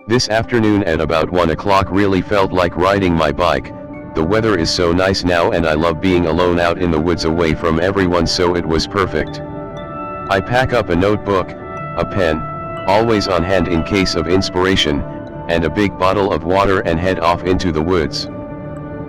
This afternoon at about 1 o'clock really felt like riding my bike. The weather is so nice now and I love being alone out in the woods away from everyone, so it was perfect. I pack up a notebook, a pen, always on hand in case of inspiration, and a big bottle of water and head off into the woods.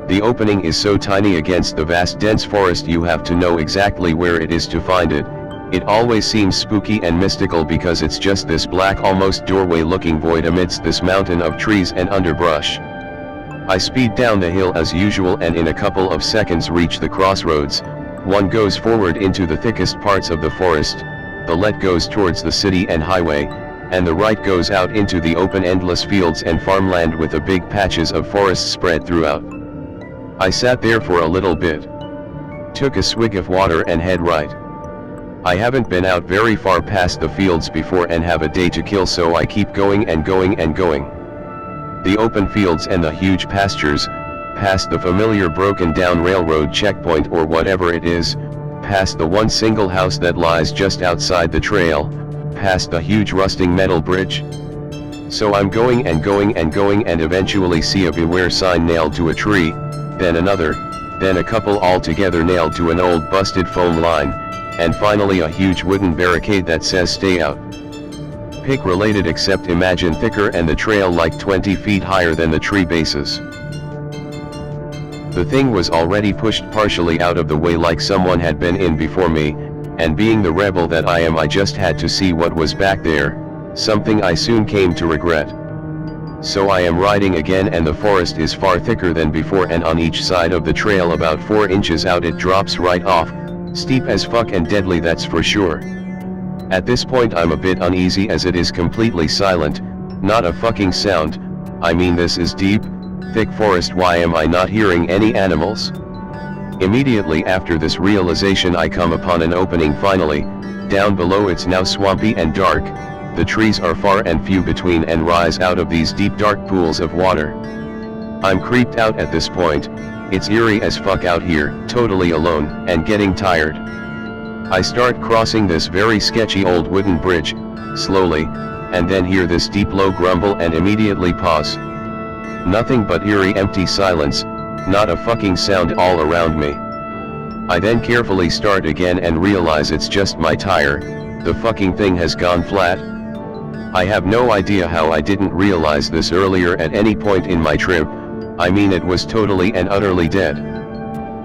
The opening is so tiny against the vast dense forest you have to know exactly where it is to find it. It always seems spooky and mystical because it's just this black almost doorway looking void amidst this mountain of trees and underbrush. I speed down the hill as usual and in a couple of seconds reach the crossroads. One goes forward into the thickest parts of the forest, the left goes towards the city and highway, and the right goes out into the open endless fields and farmland with the big patches of forest spread throughout. I sat there for a little bit, took a swig of water and head right. I haven't been out very far past the fields before and have a day to kill, so I keep going and going and going. The open fields and the huge pastures, past the familiar broken down railroad checkpoint or whatever it is, past the one single house that lies just outside the trail, past the huge rusting metal bridge. So I'm going and going and going and eventually see a beware sign nailed to a tree, then another, then a couple all together nailed to an old busted phone line, and finally a huge wooden barricade that says stay out. Pick related except imagine thicker and the trail like 20 feet higher than the tree bases. The thing was already pushed partially out of the way like someone had been in before me, and being the rebel that I am I just had to see what was back there, something I soon came to regret. So I am riding again and the forest is far thicker than before, and on each side of the trail about 4 inches out it drops right off, steep as fuck and deadly, that's for sure. At this point I'm a bit uneasy as it is completely silent, not a fucking sound. I mean, this is deep, thick forest, why am I not hearing any animals? Immediately after this realization I come upon an opening finally. Down below it's now swampy and dark, the trees are far and few between and rise out of these deep dark pools of water. I'm creeped out at this point. It's eerie as fuck out here, totally alone, and getting tired. I start crossing this very sketchy old wooden bridge, slowly, and then hear this deep low grumble and immediately pause. Nothing but eerie empty silence, not a fucking sound all around me. I then carefully start again and realize it's just my tire, the fucking thing has gone flat. I have no idea how I didn't realize this earlier at any point in my trip. I mean, it was totally and utterly dead.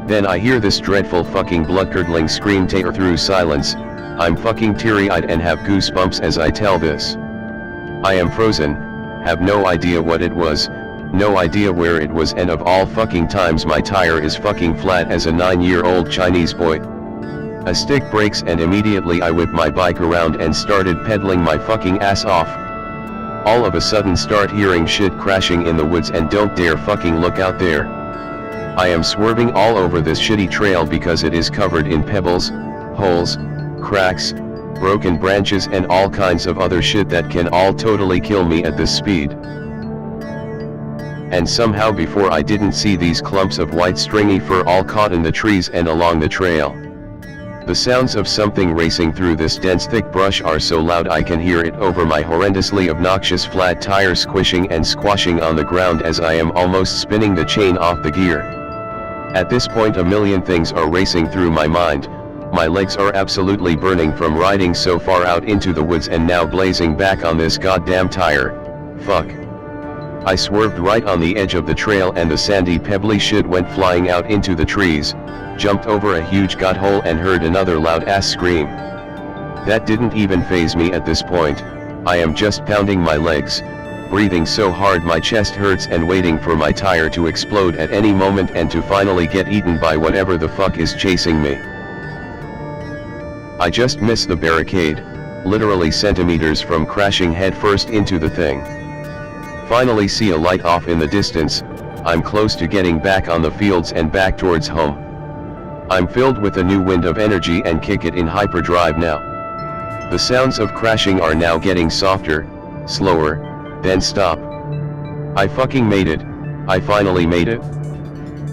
Then I hear this dreadful fucking blood-curdling scream tear through silence. I'm fucking teary-eyed and have goosebumps as I tell this. I am frozen, have no idea what it was, no idea where it was, and of all fucking times my tire is fucking flat as a 9-year-old Chinese boy. A stick breaks and immediately I whip my bike around and started pedaling my fucking ass off. All of a sudden start hearing shit crashing in the woods and don't dare fucking look out there. I am swerving all over this shitty trail because it is covered in pebbles, holes, cracks, broken branches and all kinds of other shit that can all totally kill me at this speed. And somehow before I didn't see these clumps of white stringy fur all caught in the trees and along the trail. The sounds of something racing through this dense thick brush are so loud I can hear it over my horrendously obnoxious flat tire squishing and squashing on the ground as I am almost spinning the chain off the gear. At this point a million things are racing through my mind. My legs are absolutely burning from riding so far out into the woods and now blazing back on this goddamn tire. Fuck. I swerved right on the edge of the trail and the sandy pebbly shit went flying out into the trees, jumped over a huge godhole and heard another loud ass scream. That didn't even faze me at this point. I am just pounding my legs, breathing so hard my chest hurts and waiting for my tire to explode at any moment and to finally get eaten by whatever the fuck is chasing me. I just missed the barricade, literally centimeters from crashing headfirst into the thing. finally see a light off in the distance. I'm close to getting back on the fields and back towards home. I'm filled with a new wind of energy and kick it in hyperdrive now. The sounds of crashing are now getting softer, slower, then stop. I fucking made it. I finally made it.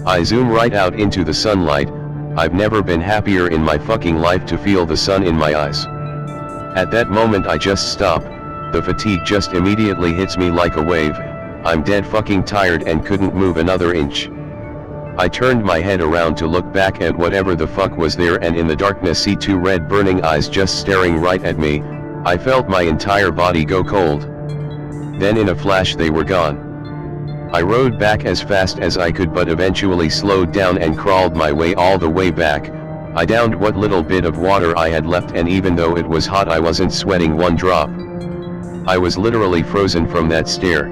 I zoom right out into the sunlight. I've never been happier in my fucking life to feel the sun in my eyes. At that moment I just stop. The fatigue just immediately hits me like a wave. I'm dead fucking tired and couldn't move another inch. I turned my head around to look back at whatever the fuck was there, and in the darkness see two red burning eyes just staring right at me. I felt my entire body go cold. Then in a flash they were gone. I rode back as fast as I could, but eventually slowed down and crawled my way all the way back. I downed what little bit of water I had left, and even though it was hot I wasn't sweating one drop. I was literally frozen from that stare.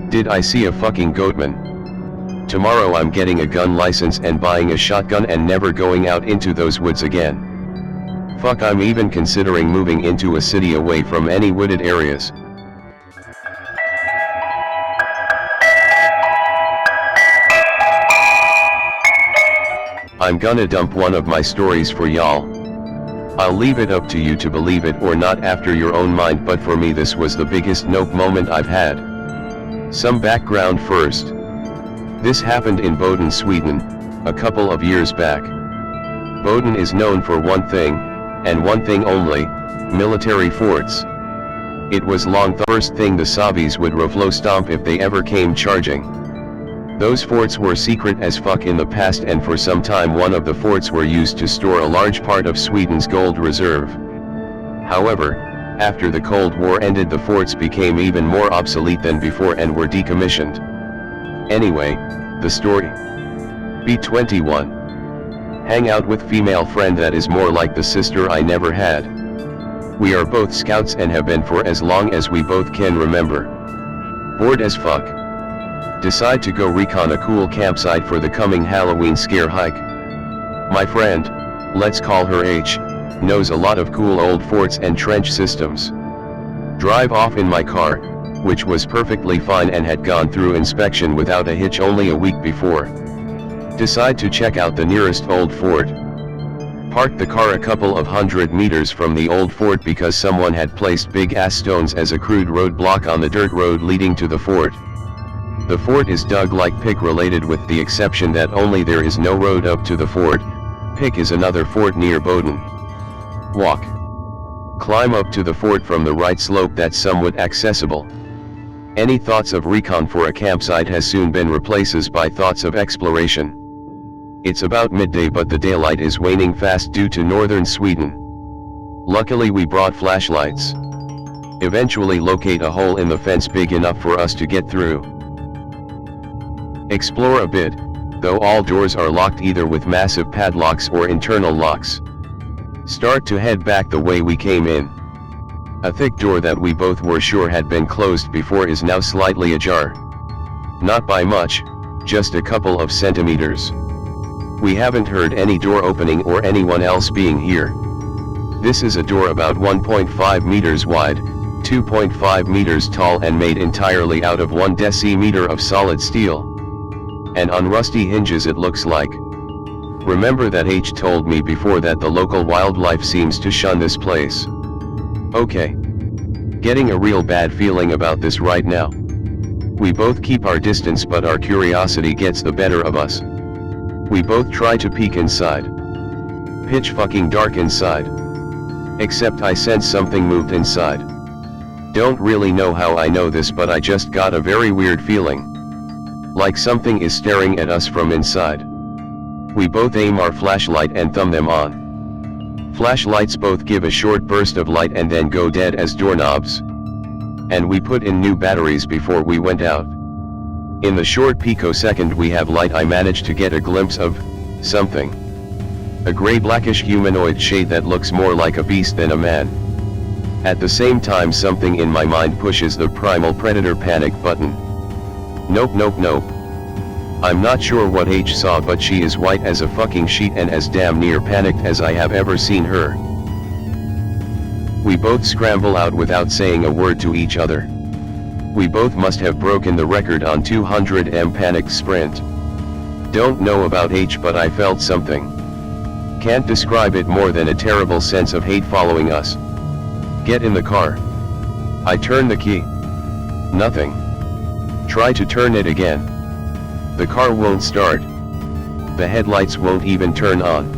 Did I see a fucking goatman? Tomorrow I'm getting a gun license and buying a shotgun and never going out into those woods again. Fuck, I'm even considering moving into a city away from any wooded areas. I'm gonna dump one of my stories for y'all. I'll leave it up to you to believe it or not after your own mind, but for me this was the biggest nope moment I've had. Some background first. This happened in Boden, Sweden, a couple of years back. Boden is known for one thing, and one thing only, military forts. It was long the first thing the Savis would reflow stomp if they ever came charging. Those forts were secret as fuck in the past, and for some time one of the forts were used to store a large part of Sweden's gold reserve. However, after the Cold War ended, the forts became even more obsolete than before and were decommissioned. Anyway, the story. B21. Hang out with female friend that is more like the sister I never had. We are both scouts and have been for as long as we both can remember. Bored as fuck. Decide to go recon a cool campsite for the coming Halloween scare hike. My friend, let's call her H, knows a lot of cool old forts and trench systems. Drive off in my car, which was perfectly fine and had gone through inspection without a hitch only a week before. Decide to check out the nearest old fort. Park the car a couple of 100 meters from the old fort because someone had placed big ass stones as a crude roadblock on the dirt road leading to the fort. The fort is dug like Pick related, with the exception that only there is no road up to the fort. Pick is another fort near Boden. Walk. Climb up to the fort from the right slope that's somewhat accessible. Any thoughts of recon for a campsite has soon been replaced by thoughts of exploration. It's about midday but the daylight is waning fast due to northern Sweden. Luckily we brought flashlights. Eventually locate a hole in the fence big enough for us to get through. Explore a bit, though all doors are locked either with massive padlocks or internal locks. Start to head back the way we came in. A thick door that we both were sure had been closed before is now slightly ajar. Not by much, just a couple of centimeters. We haven't heard any door opening or anyone else being here. This is a door about 1.5 meters wide, 2.5 meters tall and made entirely out of 1 decimeter of solid steel. And on rusty hinges it looks like. Remember that H told me before that the local wildlife seems to shun this place. Okay. Getting a real bad feeling about this right now. We both keep our distance but our curiosity gets the better of us. We both try to peek inside. Pitch fucking dark inside. Except I sense something moved inside. Don't really know how I know this, but I just got a very weird feeling. Like something is staring at us from inside. We both aim our flashlight and thumb them on. Flashlights both give a short burst of light and then go dead as doorknobs. And we put in new batteries before we went out. In the short picosecond we have light I managed to get a glimpse of something. A gray blackish humanoid shade that looks more like a beast than a man. At the same time something in my mind pushes the primal predator panic button. Nope nope nope. I'm not sure what H saw, but she is white as a fucking sheet and as damn near panicked as I have ever seen her. We both scramble out without saying a word to each other. We both must have broken the record on 200m panic sprint. Don't know about H, but I felt something. Can't describe it more than a terrible sense of hate following us. Get in the car. I turn the key. Nothing. Try to turn it again. The car won't start. The headlights won't even turn on.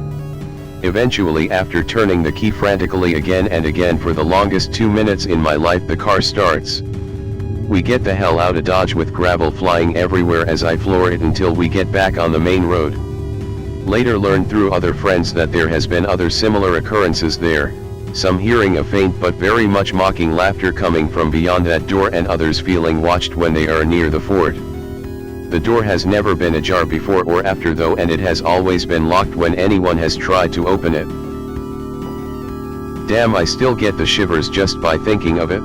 Eventually, after turning the key frantically again and again for the longest 2 minutes in my life, the car starts. We get the hell out of Dodge with gravel flying everywhere as I floor it until we get back on the main road. Later learned through other friends that there has been other similar occurrences there, some hearing a faint but very much mocking laughter coming from beyond that door and others feeling watched when they are near the fort. The door has never been ajar before or after though, and it has always been locked when anyone has tried to open it. Damn, I still get the shivers just by thinking of it.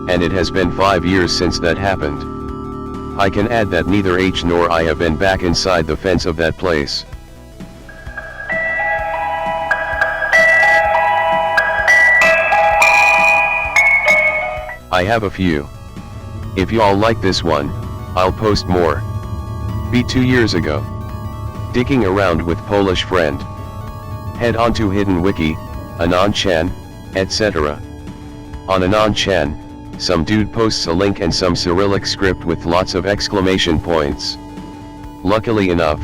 And it has been 5 years since that happened. I can add that neither H nor I have been back inside the fence of that place. I have a few. If y'all like this one, I'll post more. Be 2 years ago. Digging around with Polish friend. Head on to Hidden Wiki, Anon-chan, etc. On Anon-chan, some dude posts a link and some Cyrillic script with lots of exclamation points. Luckily enough,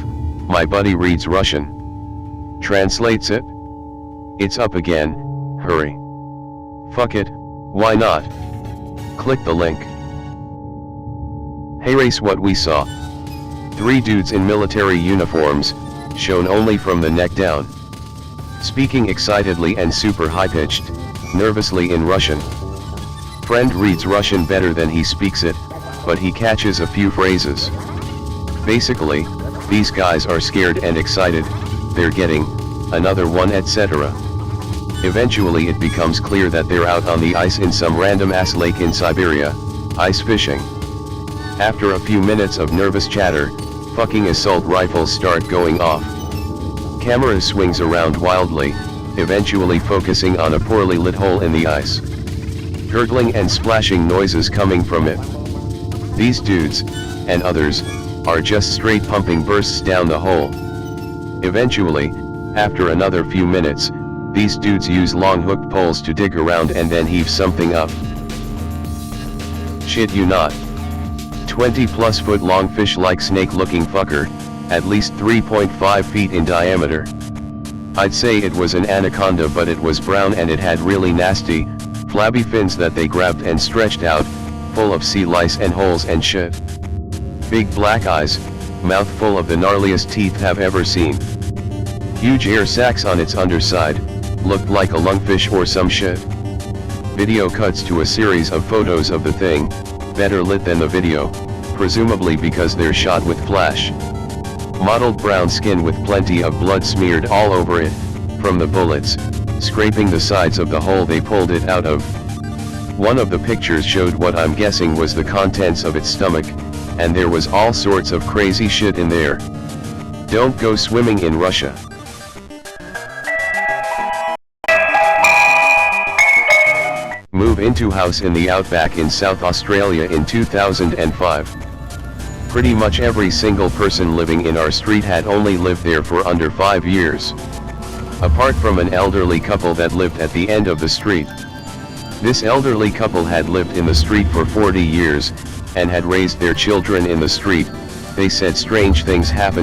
my buddy reads Russian. Translates it. It's up again, hurry. Fuck it, why not? Click the link. Hey race, what we saw. 3 dudes in military uniforms, shown only from the neck down. Speaking excitedly and super high-pitched, nervously in Russian. Friend reads Russian better than he speaks it, but he catches a few phrases. Basically, these guys are scared and excited, they're getting another one, etc. Eventually it becomes clear that they're out on the ice in some random ass lake in Siberia, ice fishing. After a few minutes of nervous chatter, fucking assault rifles start going off. Camera swings around wildly, eventually focusing on a poorly lit hole in the ice. Gurgling and splashing noises coming from it. These dudes, and others, are just straight pumping bursts down the hole. Eventually, after another few minutes, these dudes use long hooked poles to dig around and then heave something up. Shit you not. 20+ foot long fish like snake looking fucker, at least 3.5 feet in diameter. I'd say it was an anaconda, but it was brown and it had really nasty, flabby fins that they grabbed and stretched out, full of sea lice and holes and shit. Big black eyes, mouth full of the gnarliest teeth have ever seen. Huge air sacs on its underside, looked like a lungfish or some shit. Video cuts to a series of photos of the thing, better lit than the video, presumably because they're shot with flash. Mottled brown skin with plenty of blood smeared all over it, from the bullets, scraping the sides of the hole they pulled it out of. One of the pictures showed what I'm guessing was the contents of its stomach, and there was all sorts of crazy shit in there. Don't go swimming in Russia. Move into house in the outback in South Australia in 2005. Pretty much every single person living in our street had only lived there for under 5 years. Apart from an elderly couple that lived at the end of the street. This elderly couple had lived in the street for 40 years, and had raised their children in the street. They said strange things happened